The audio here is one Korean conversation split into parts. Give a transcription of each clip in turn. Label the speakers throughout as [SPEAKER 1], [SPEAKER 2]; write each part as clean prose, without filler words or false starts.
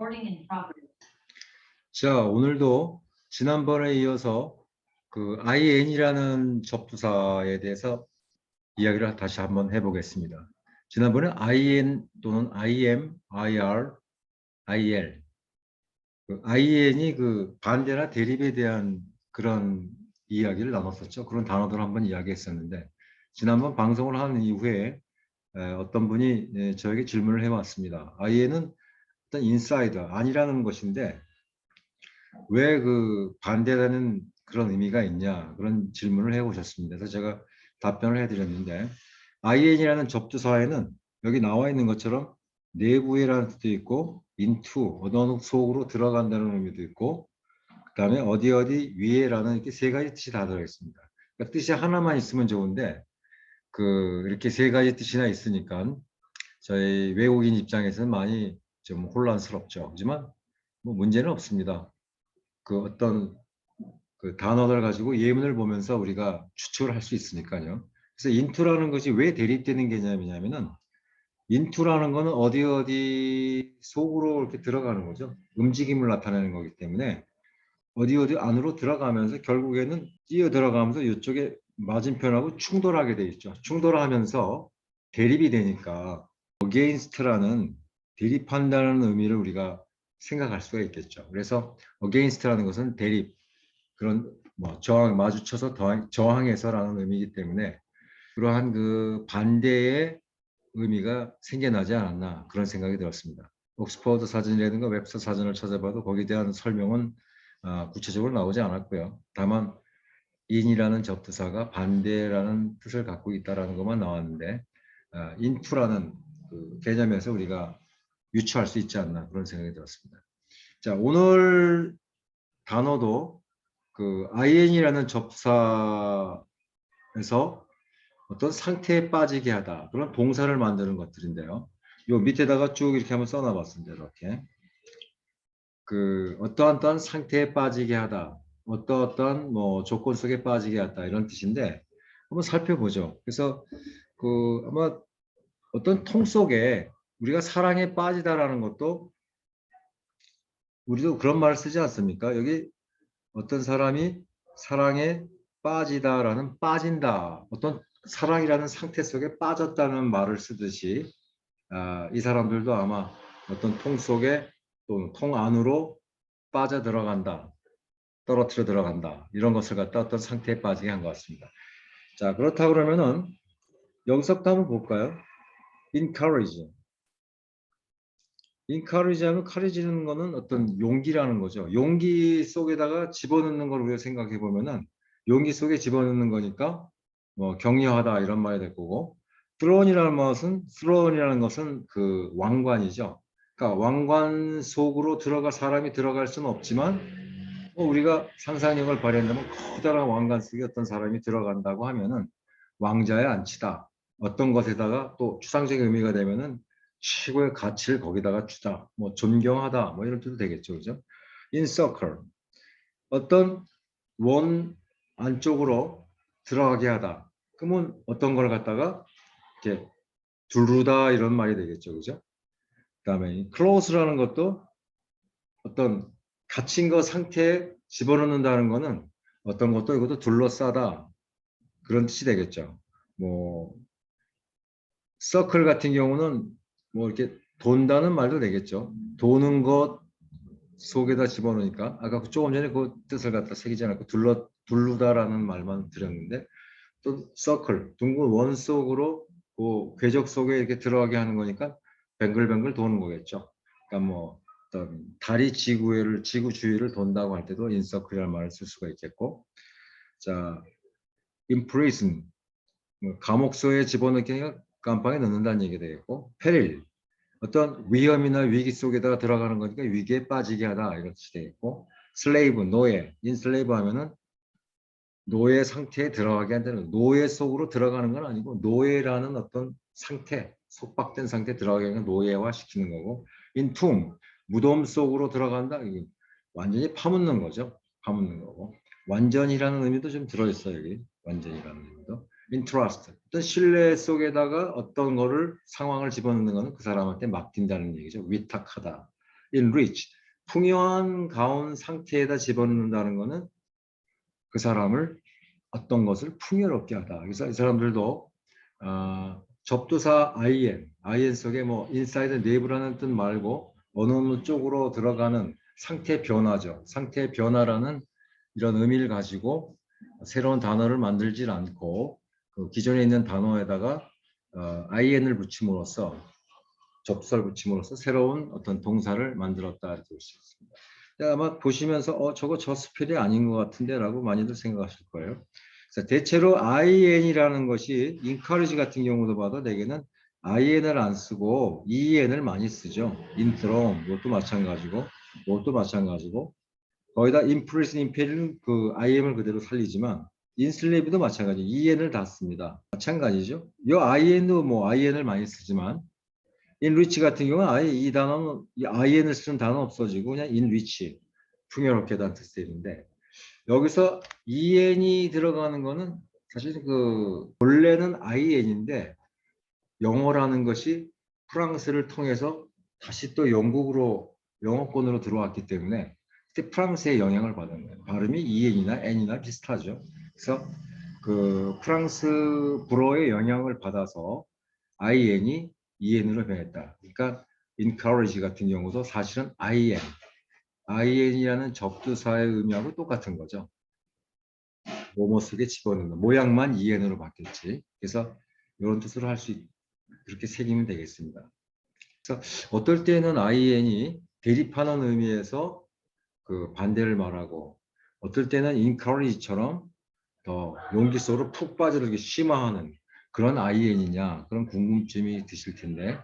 [SPEAKER 1] Recording in progress.
[SPEAKER 2] 자, 오늘도 지난번에 이어서 그 IN이라는 접두사에 대해서 이야기를 다시 한번 해보겠습니다. 지난번에 IN 또는 IM, IR, IL, IN이 그 반대나 대립에 대한 그런 이야기를 나눴었죠. 그런 단어들을 한번 이야기했었는데 지난번 방송을 한 이후에 어떤 분이 저에게 질문을 해왔습니다. IN은 어떤 인사이더, 아니라는 것인데 왜 그 반대라는 그런 의미가 있냐, 그런 질문을 해오셨습니다. 그래서 제가 답변을 해드렸는데 IN이라는 접두사에는 여기 나와 있는 것처럼 내부에라는 뜻도 있고 into, 어느 속으로 들어간다는 의미도 있고 그 다음에 어디 위에라는 이렇게 세 가지 뜻이 다 들어있습니다. 그러니까 뜻이 하나만 있으면 좋은데 이렇게 세 가지 뜻이나 있으니까 저희 외국인 입장에서는 많이 좀 혼란스럽죠. 하지만 뭐 문제는 없습니다. 그 어떤 그 단어를 가지고 예문을 보면서 우리가 추측을 할 수 있으니까요. 그래서 인투라는 것이 왜 대립되는 개념이냐면은 인투라는 거는 어디 속으로 이렇게 들어가는 거죠. 움직임을 나타내는 거기 때문에 어디 안으로 들어가면서 결국에는 뛰어 들어가면서 이쪽에 맞은편하고 충돌하게 돼 있죠. 충돌하면서 대립이 되니까 against라는 대립한다는 의미를 우리가 생각할 수가 있겠죠. 그래서 against라는 것은 대립, 그런 뭐 저항, 마주쳐서 저항해서라는 의미이기 때문에 그러한 그 반대의 의미가 생겨나지 않았나, 그런 생각이 들었습니다. 옥스퍼드 사전이라든가 웹스터 사전을 찾아봐도 거기에 대한 설명은 구체적으로 나오지 않았고요. 다만 인이라는 접두사가 반대라는 뜻을 갖고 있다는 것만 나왔는데 인투라는 그 개념에서 우리가 유추할 수 있지 않나, 그런 생각이 들었습니다. 자, 오늘 단어도 그 IN이라는 접사에서 어떤 상태에 빠지게 하다, 그런 동사를 만드는 것들인데요. 요 밑에다가 쭉 이렇게 한번 써놔봤습니다. 이렇게 그 어떠한 상태에 빠지게 하다, 어떠한 뭐 조건 속에 빠지게 하다, 이런 뜻인데 한번 살펴보죠. 그래서 그 아마 어떤 통 속에 우리가 사랑에 빠지다라는 것도 우리도 그런 말을 쓰지 않습니까? 여기 어떤 사람이 사랑에 빠지다라는 빠진다, 어떤 사랑이라는 상태 속에 빠졌다는 말을 쓰듯이 이 사람들도 아마 어떤 통 속에 또는 통 안으로 빠져 들어간다, 떨어뜨려 들어간다, 이런 것을 갖다 어떤 상태에 빠지게 한 것 같습니다. 자, 그렇다 그러면은 여기서부터 한번 볼까요? encourage. encourage 하면 courage는 거는 어떤 용기라는 거죠. 용기 속에다가 집어넣는 걸 우리가 생각해 보면은 용기 속에 집어넣는 거니까 뭐 격려하다, 이런 말이 될 거고, throne이라는 것은 그 왕관이죠. 그러니까 왕관 속으로 사람이 들어갈 수는 없지만 우리가 상상력을 발휘한다면 커다란 왕관 속에 어떤 사람이 들어간다고 하면은 왕자의 안치다, 어떤 것에다가 또 추상적인 의미가 되면은 최고의 가치를 거기다가 주다, 뭐 존경하다, 뭐 이런 뜻도 되겠죠. 그죠? encircle, 어떤 원 안쪽으로 들어가게 하다. 그러면 어떤 걸 갖다가 이렇게 두르다, 이런 말이 되겠죠. 그죠? 그다음에 close라는 것도 어떤 갇힌 거 상태에 집어넣는다는 거는 어떤 것도 이것도 둘러싸다, 그런 뜻이 되겠죠. 뭐 서클 같은 경우는 뭐 이렇게 돈다는 말도 되겠죠. 도는 것 속에다 집어넣으니까 아까 조금 전에 그 뜻을 갖다 새기지 않았고 둘르다라는 말만 드렸는데, 또 서클, 둥근 원 속으로 그 궤적 속에 이렇게 들어가게 하는 거니까 뱅글뱅글 도는 거겠죠. 그러니까 뭐 어떤 달이 지구 주위를 돈다고 할 때도 인서클이라는 말을 쓸 수가 있겠고, 자, imprison, 감옥소에 집어넣기, 깜빵에 넣는다는 얘기 되겠고, peril, 어떤 위험이나 위기 속에다가 들어가는 거니까 위기에 빠지게 하다, 이런 뜻이 되겠고, slave, 노예, enslave 하면은 노예 상태에 들어가게 한다는, 노예 속으로 들어가는 건 아니고 노예라는 어떤 상태, 속박된 상태에 들어가게 하는 노예화 시키는 거고, entomb, 무덤 속으로 들어간다, 이게 완전히 파묻는 거죠. 파묻는 거고, 완전이라는 의미도 좀 들어있어요. 여기 완전이라는 의미도. entrust, 어떤 신뢰 속에다가 어떤 거를 상황을 집어넣는 거는 그 사람한테 맡긴다는 얘기죠. 위탁하다, enrich. 풍요한 가운 상태에다 집어넣는다는 것은 그 사람을 어떤 것을 풍요롭게 하다. 그래서 이 사람들도 접두사 IN 속에 뭐 inside 내부라는 뜻 말고 어느 쪽으로 들어가는 상태 변화죠. 상태 변화라는 이런 의미를 가지고 새로운 단어를 만들질 않고 그 기존에 있는 단어에다가 IN을 붙임으로써 접두사를 붙임으로써 새로운 어떤 동사를 만들었다 이렇게 볼 수 있습니다. 아마 보시면서 저거 저 스펠이 아닌 것 같은데 라고 많이들 생각하실 거예요. 그래서 대체로 IN이라는 것이 encourage 같은 경우도 봐도 대개는 IN을 안 쓰고 EN을 많이 쓰죠. enthroned 이것도 마찬가지고 거기다 impress, impel은 그 IM을 그대로 살리지만 enslaved도 마찬가지 EN을 다 씁니다. 마찬가지죠. 이 IN도 뭐 IN을 많이 쓰지만 enrich 같은 경우는 아예 이 단어는 이 IN을 쓰는 단어 없어지고 그냥 enrich 풍요롭게 하다는 뜻인데 여기서 EN이 들어가는 거는 사실 그 본래는 IN인데 영어라는 것이 프랑스를 통해서 다시 또 영국으로 영어권으로 들어왔기 때문에 그때 프랑스의 영향을 받은 거예요. 발음이 EN이나 N이나 비슷하죠. 그래서 그 프랑스 불어의 영향을 받아서 IN이 EN으로 변했다. 그러니까 encourage 같은 경우도 사실은 IN이라는 접두사의 의미하고 똑같은 거죠. 뭐뭐 속에 집어넣는 모양만 EN으로 바뀌었지. 그래서 이런 뜻으로 할 수 그렇게 새기면 되겠습니다. 그래서 어떨 때는 IN이 대립하는 의미에서 그 반대를 말하고 어떨 때는 encourage처럼 더 용기 속으로 푹 빠져들게 심화하는 그런 IN이냐 그런 궁금증이 드실 텐데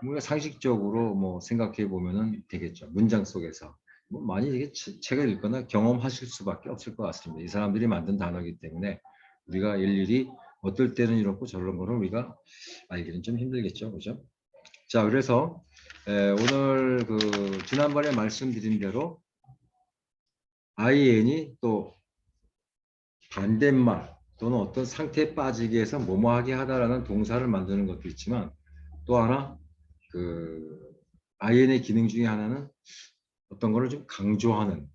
[SPEAKER 2] 우리가 상식적으로 뭐 생각해 보면은 되겠죠. 문장 속에서 뭐 많이 이게 책을 읽거나 경험하실 수밖에 없을 것 같습니다. 이 사람들이 만든 단어이기 때문에 우리가 일일이 어떨 때는 이렇고 저런 거를 우리가 알기는 좀 힘들겠죠, 그죠? 자, 그래서 오늘 그 지난번에 말씀드린 대로 IN이 또 반대말 또는 어떤 상태에 빠지기 위해서 뭐뭐하게 하다라는 동사를 만드는 것도 있지만 또 하나 그 IN의 기능 중에 하나는 어떤 거를 좀 강조하는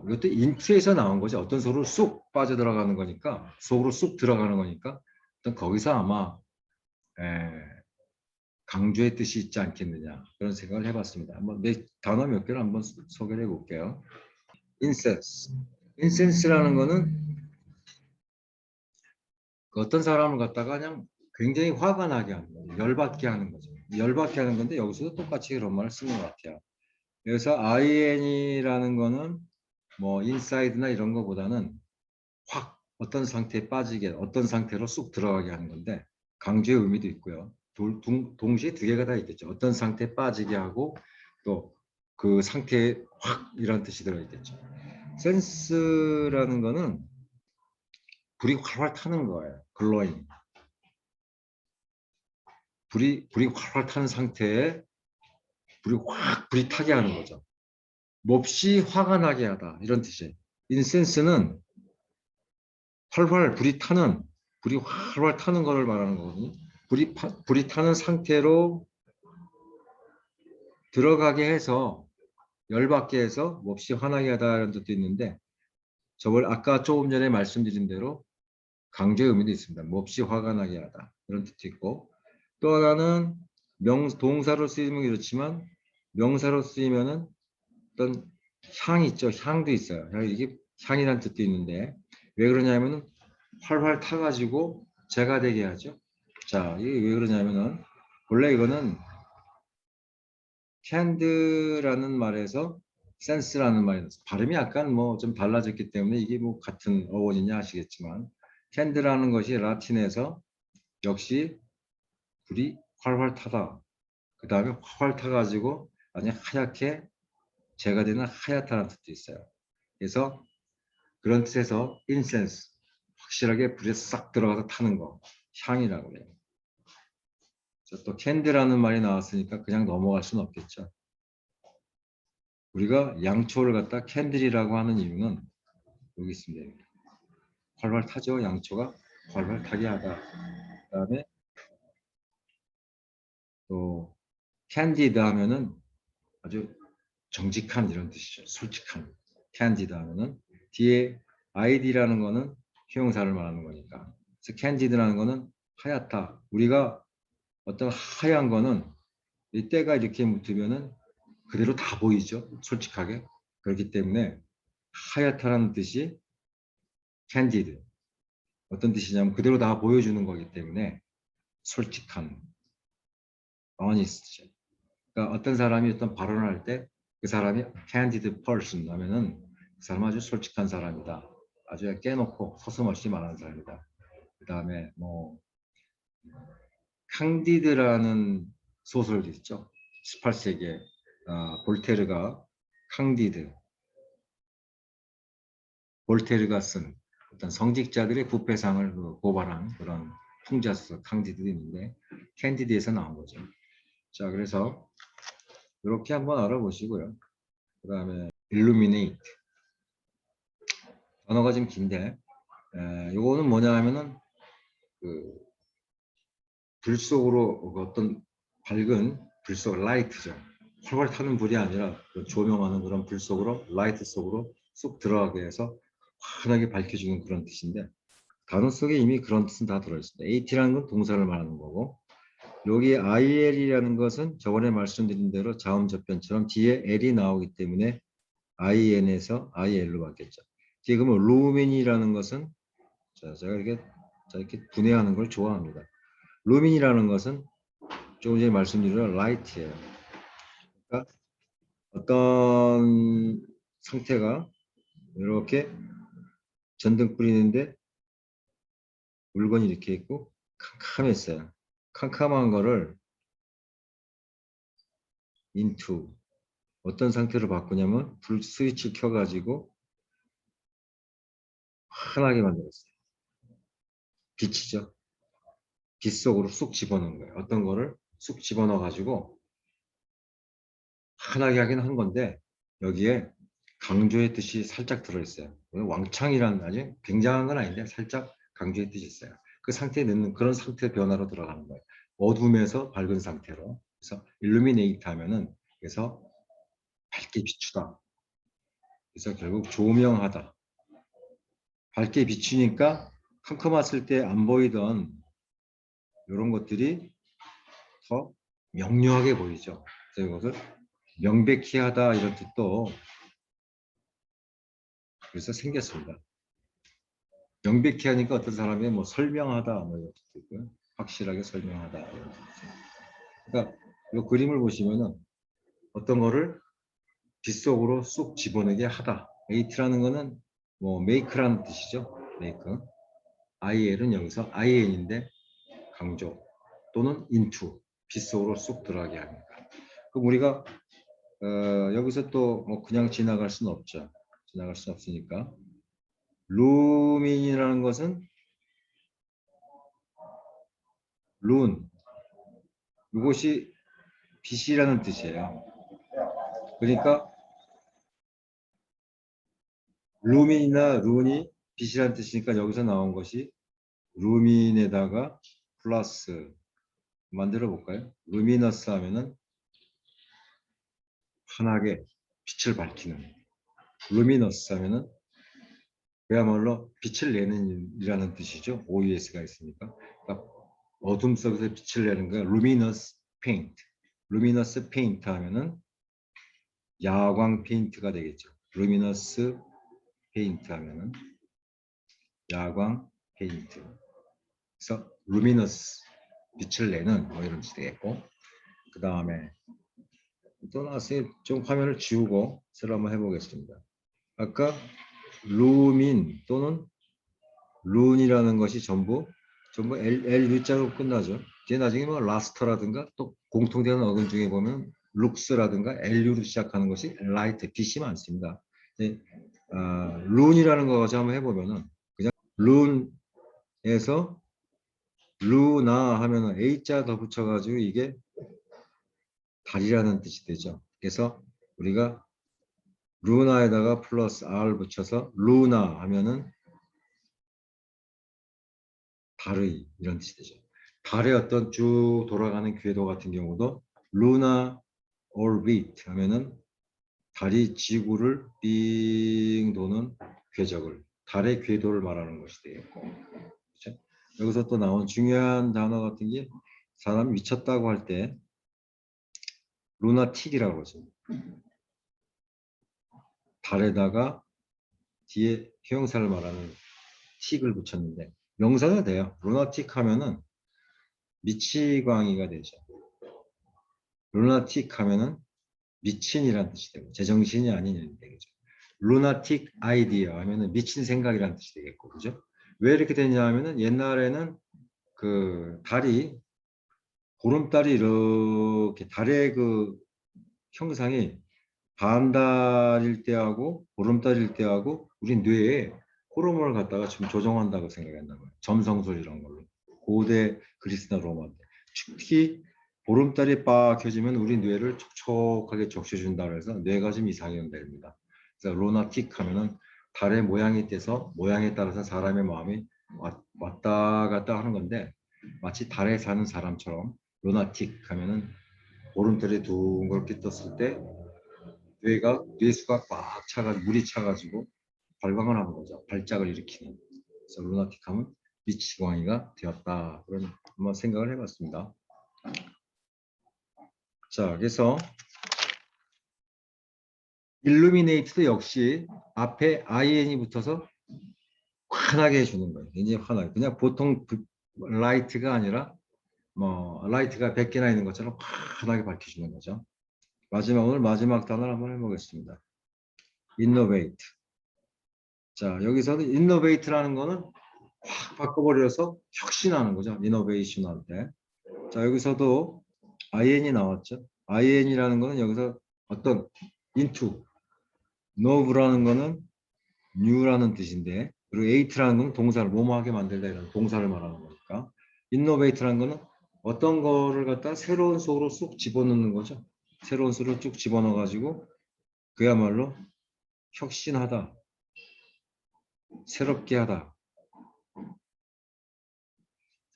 [SPEAKER 2] 이것도 인트에서 나온 거죠. 어떤 속으로 쑥 빠져들어가는 거니까 속으로 쑥 들어가는 거니까 어떤 거기서 아마 강조의 뜻이 있지 않겠느냐 그런 생각을 해봤습니다. 한번 단어 몇 개를 한번 소개를 해볼게요. 인센스. 인센스라는 거는 그 어떤 사람을 갖다가 그냥 굉장히 화가 나게 하는 거죠. 열받게 하는 거죠. 열받게 하는 건데 여기서도 똑같이 그런 말을 쓰는 것 같아요. 그래서 IN이라는 거는 뭐 인사이드나 이런 거보다는 확 어떤 상태에 빠지게 어떤 상태로 쑥 들어가게 하는 건데 강조의 의미도 있고요. 동시에 두 개가 다 있겠죠. 어떤 상태에 빠지게 하고 또 그 상태에 확 이런 뜻이 들어있겠죠. 센스라는 거는 불이 활활 타는 거예요. 글로잉. 불이 활활 타는 상태에 불이 타게 하는 거죠. 몹시 화가 나게 하다 이런 뜻이에요. 인센스는 불이 활활 타는 것을 말하는 거거든요. 불이 타는 상태로 들어가게 해서 열받게 해서 몹시 화나게 하다는 뜻도 있는데 저걸 아까 조금 전에 말씀드린 대로 강조의 의미도 있습니다. 몹시 화가 나게 하다 이런 뜻도 있고 또 하나는 동사로 쓰이면 그렇지만 명사로 쓰이면은 어떤 향이 있죠. 향도 있어요. 이게 향이라는 뜻도 있는데 왜 그러냐면은 활활 타가지고 재가 되게 하죠. 자, 이게 왜 그러냐면은 원래 이거는 캔드라는 말에서 센스라는 말에서 발음이 약간 뭐 좀 달라졌기 때문에 이게 뭐 같은 어원이냐 아시겠지만 캔드라는 것이 라틴에서 역시 불이 활활 타다. 그 다음에 활활 타가지고 아니 하얗게 재가 되는 하얗다는 뜻도 있어요. 그래서 그런 뜻에서 인센스 확실하게 불에 싹 들어가서 타는 거 향이라고 해요. 또 캔디라는 말이 나왔으니까 그냥 넘어갈 수는 없겠죠. 우리가 양초를 갖다 캔들이라고 하는 이유는 여기 있습니다. 활활 타죠. 양초가 활활 타게 하다. 그 다음에 또 캔디드 하면은 아주 정직한 이런 뜻이죠. 솔직한. candid 하면은 뒤에 id라는 거는 형용사를 말하는 거니까. 그래서 candid라는 거는 하얗다. 우리가 어떤 하얀 거는 이 때가 이렇게 묻으면은 그대로 다 보이죠. 솔직하게. 그렇기 때문에 하얗다라는 뜻이 candid. 어떤 뜻이냐면 그대로 다 보여주는 거기 때문에 솔직한, honest. 그러니까 어떤 사람이 어떤 발언을 할 때 그 사람이 candid person 하면은 그 사람 아주 솔직한 사람이다. 아주 깨놓고 서슴없이 말하는 사람이다. 그 다음에 뭐 캉디드라는 소설도 있죠. 18세기에 볼테르가 캉디드, 볼테르가 쓴 어떤 성직자들의 부패상을 고발한 그런 풍자소설 캉디드도 있는데 캔디드에서 나온 거죠. 자, 그래서 이렇게 한번 알아보시고요. 그 다음에 illuminate 단어가 좀 긴데 요거는 뭐냐 하면은 그 불 속으로 어떤 밝은 불 속 라이트죠. 활활 타는 불이 아니라 그 조명하는 그런 불 속으로 라이트 속으로 쏙 들어가게 해서 환하게 밝혀주는 그런 뜻인데 단어 속에 이미 그런 뜻은 다 들어있습니다. at라는 건 동사를 말하는 거고 여기 il이라는 것은 저번에 말씀드린 대로 자음접변처럼 뒤에 l이 나오기 때문에 in에서 il로 바뀌었죠. 지금 루민이라는 것은 제가 이렇게 분해하는 걸 좋아합니다. 루민이라는 것은 조금 전에 말씀드린 라이트예요. 그러니까 어떤 상태가 이렇게 전등 뿌리는데 물건이 이렇게 있고 캄캄했어요. 캄캄한 거를 into 어떤 상태로 바꾸냐면 불 스위치 켜가지고 환하게 만들었어요. 빛이죠. 빛 속으로 쑥 집어넣은 거예요. 어떤 거를 쑥 집어넣어 가지고 환하게 하긴 한 건데 여기에 강조의 뜻이 살짝 들어있어요. 왕창이란 아주 굉장한 건 아닌데 살짝 강조의 뜻이 있어요. 그 상태에 넣는 그런 상태 변화로 들어가는 거예요. 어둠에서 밝은 상태로. 그래서 illuminate 하면은 그래서 밝게 비추다. 그래서 결국 조명하다. 밝게 비추니까 캄캄했을 때 안 보이던 이런 것들이 더 명료하게 보이죠. 그래서 이것을 명백히 하다 이런 뜻도 그래서 생겼습니다. 명백히 하니까 어떤 사람이 뭐 설명하다 뭐 이런 뜻도 있고요. 확실하게 설명하다 이런 뜻도 있어요. 그러니까 이 그림을 보시면은 어떤 거를 빗속으로 쏙 집어넣게 하다. 에이트라는 거는 뭐 make라는 뜻이죠. make. il은 여기서 in인데 강조 또는 into 빗속으로 쏙 들어가게 합니다. 그럼 우리가 여기서 또 뭐 그냥 지나갈 수는 없죠. 지나갈 수 없으니까 루민이라는 것은 룬 이것이 빛이라는 뜻이에요. 그러니까 루민이나 룬이 빛이라는 뜻이니까 여기서 나온 것이 루민에다가 플러스 만들어 볼까요? 루미너스 하면은 환하게 빛을 밝히는 루미너스 하면은 그야말로 빛을 내는 이라는 뜻이죠. OUS가 있으니까. 그러니까 어둠 속에서 빛을 내는 거야. 루미너스 페인트. 루미너스 페인트 하면은 야광 페인트가 되겠죠. 루미너스 페인트 하면은 야광 페인트. 그래서 루미너스 빛을 내는 뭐 이런 뜻이 되겠고 그 다음에 또 나서 좀 화면을 지우고 새로 한번 해보겠습니다. 아까 루민 또는 룬이라는 것이 전부 LU자로 끝나죠. 이제 나중에 뭐 라스터라든가 또 공통되는 어근 중에 보면 룩스라든가 LU로 시작하는 것이 라이트, 빛이 많습니다. 룬이라는 거 가지고 한번 해보면은 그냥 룬에서 루나 하면은 A자 더 붙여가지고 이게 달이라는 뜻이 되죠. 그래서 우리가 루나에다가 플러스 R 붙여서 루나 하면은 달의 이런 뜻이 되죠. 달의 어떤 쭉 돌아가는 궤도 같은 경우도 루나 orbit 하면은 달이 지구를 빙 도는 궤적을, 달의 궤도를 말하는 것이 되겠고, 그렇죠? 여기서 또 나온 중요한 단어 같은 게 사람이 미쳤다고 할 때 루나틱이라고 하죠. 달에다가 뒤에 형용사를 말하는 틱을 붙였는데 명사가 돼요. 루나틱 하면은 미치광이가 되죠. 루나틱 하면은 미친이란 뜻이 되고 제정신이 아닌 일이 되겠죠. 루나틱 아이디어 하면은 미친 생각이란 뜻이 되겠고, 그죠? 왜 이렇게 되냐 하면은 옛날에는 그 달이, 보름달이 이렇게 달의 그 형상이 반달일 때하고 보름달일 때하고 우리 뇌에 호르몬을 갖다가 좀 조정한다고 생각했나 봐요. 점성술 이런 걸로. 고대 그리스나 로마 때. 특히 보름달이 빡 켜지면 우리 뇌를 촉촉하게 적셔준다 그래서 뇌가 좀 이상이 온답니다. 그래서 로나틱 하면은 달의 모양이 떼서 모양에 따라서 사람의 마음이 왔다 갔다 하는 건데 마치 달에 사는 사람처럼 로나틱 하면은 보름달이 둥그렇게 떴을 때 뇌수가 꽉 차가지고 물이 차가지고 발광을 하는 거죠. 발작을 일으키는. 그래서 루나틱하면 미치광이가 되었다. 그런 한번 생각을 해봤습니다. 자, 그래서 일루미네이트도 역시 앞에 IN이 붙어서 환하게 해주는 거예요. 굉장히 환하게. 그냥 보통 라이트가 아니라 뭐 라이트가 100개나 있는 것처럼 환하게 밝혀주는 거죠. 오늘 마지막 단어를 한번 해보겠습니다. innovate. 자, 여기서는 innovate라는 거는 확 바꿔버려서 혁신하는 거죠. 이노베이션 할 때. 자, 여기서도 IN이 나왔죠. IN이라는 거는 여기서 어떤 into, nove라는 거는 new라는 뜻인데, 그리고 eight라는 건 동사를 뭐뭐하게 만들다 이런 동사를 말하는 거니까, innovate라는 거는 어떤 거를 갖다 새로운 속으로 쑥 집어넣는 거죠. 새로운 속으로 쭉 집어넣어 가지고 그야말로 혁신하다, 새롭게 하다.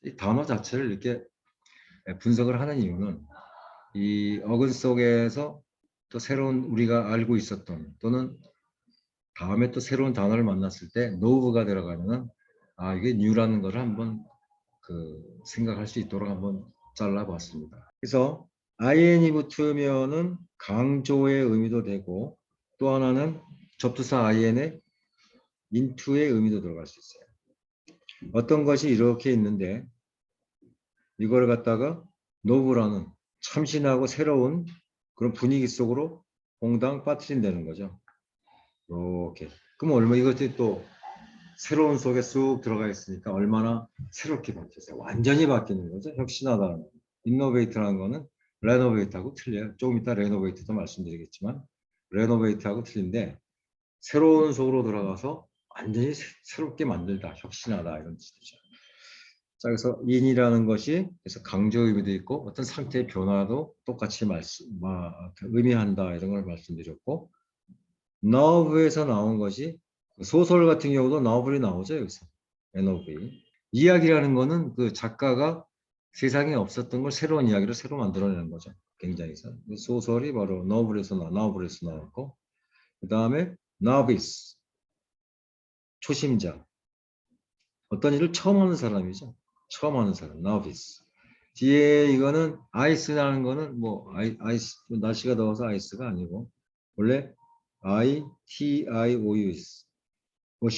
[SPEAKER 2] 이 단어 자체를 이렇게 분석을 하는 이유는 이 어근 속에서 또 새로운 우리가 알고 있었던 또는 다음에 또 새로운 단어를 만났을 때 노브가 들어가면은 아 이게 뉴라는 것을 한번 그 생각할 수 있도록 한번 잘라봤습니다. 그래서 IN이 붙으면은 강조의 의미도 되고 또 하나는 접두사 IN의 into의 의미도 들어갈 수 있어요. 어떤 것이 이렇게 있는데 이걸 갖다가 노브라는 참신하고 새로운 그런 분위기 속으로 공당 빠뜨린다는 거죠. 이렇게. 그럼 얼마 이것들이 또 새로운 속에 쑥 들어가 있으니까 얼마나 새롭게 바뀌었어요. 완전히 바뀌는 거죠. 혁신하다는 거. 인노베이트라는 거는 레노베이트하고 틀려요. 조금 이따 레노베이트도 말씀드리겠지만 레노베이트하고 틀린데 새로운 속으로 들어가서 완전히 새롭게 만들다, 혁신하다 이런 뜻이죠. 자, 그래서 인이라는 것이 그래서 강조 의미도 있고 어떤 상태의 변화도 똑같이 의미한다 이런 걸 말씀드렸고 너브에서 나온 것이 소설 같은 경우도 너블이 나오죠 여기서 NOV 이야기라는 거는 그 작가가 세상에 없었던 걸 새로운 이야기를 새로 만들어내는 거죠. 굉장히 소설이 바로 너블에서 나왔고 그 다음에 novice 초심자 어떤 일을 처음 하는 사람이죠. 처음 하는 사람, novice. 뒤에 이거는 ice라는 거는 뭐 아이스 날씨가 더워서 아이스가 아니고 원래 ITIOUS 뭐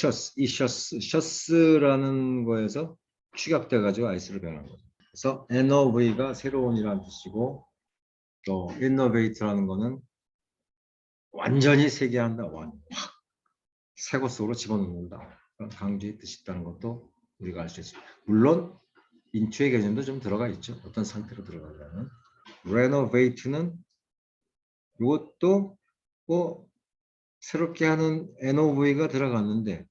[SPEAKER 2] 셔스라는 거에서 축약돼 가지고 아이스로 변한 거죠. 그래서 NOV가 새로운이라는 뜻이고 또 innovate라는 거는 완전히 세계한다, 새것 속으로 집어넣는다. 강조의 뜻이 있다는 것도 우리가 알 수 있습니다. 물론 인투의 개념도 좀 들어가 있죠. 어떤 상태로 들어가냐면 renovate는 이것도 뭐 새롭게 하는 NOV가 들어갔는데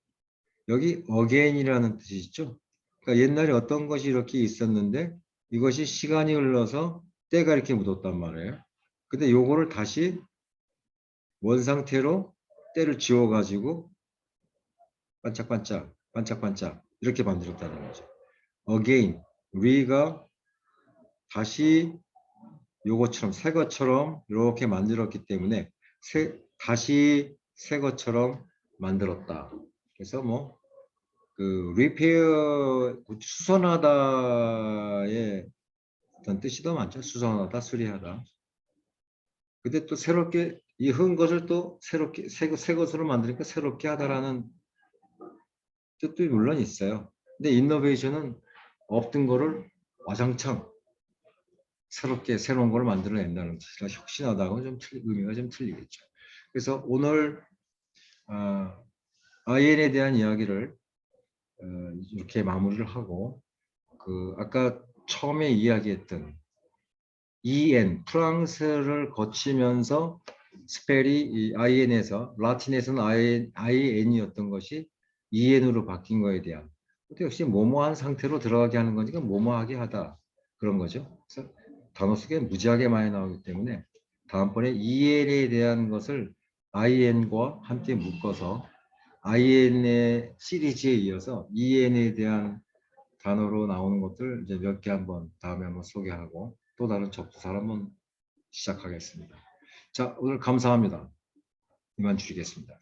[SPEAKER 2] 여기 again이라는 뜻이 있죠. 그러니까 옛날에 어떤 것이 이렇게 있었는데 이것이 시간이 흘러서 때가 이렇게 묻었단 말이에요. 근데 요거를 다시 원 상태로 때를 지워 가지고 반짝반짝 이렇게 만들었다는 거죠. again, re가 다시 요것처럼 새 것처럼 이렇게 만들었기 때문에 다시 새 것처럼 만들었다. 그래서 뭐 그 repair 수선하다의 어떤 뜻이 더 많죠. 수선하다, 수리하다. 근데 또 새롭게 이 흔 것을 또 새롭게 새 것으로 만드니까 새롭게 하다라는 뜻도 물론 있어요. 근데 인노베이션은 없던 거를 와장창 새롭게 새로운 걸 만들어낸다는 뜻이라 혁신하다고 좀 의미가 좀 틀리겠죠. 그래서 오늘 IN에 대한 이야기를 이렇게 마무리를 하고 그 아까 처음에 이야기했던 EN 프랑스를 거치면서 스펠이 이 IN에서 라틴에서는 IN이었던 것이 EN으로 바뀐 거에 대한 또 역시 뭐뭐한 상태로 들어가게 하는 거니까 뭐뭐하게 하다 그런 거죠. 그래서 단어 속에 무지하게 많이 나오기 때문에 다음번에 EN에 대한 것을 IN과 함께 묶어서 IN의 시리즈에 이어서 EN에 대한 단어로 나오는 것들 이제 몇 개 한번 다음에 한번 소개하고 또 다른 접수사를 한번 시작하겠습니다. 자, 오늘 감사합니다. 이만 줄이겠습니다.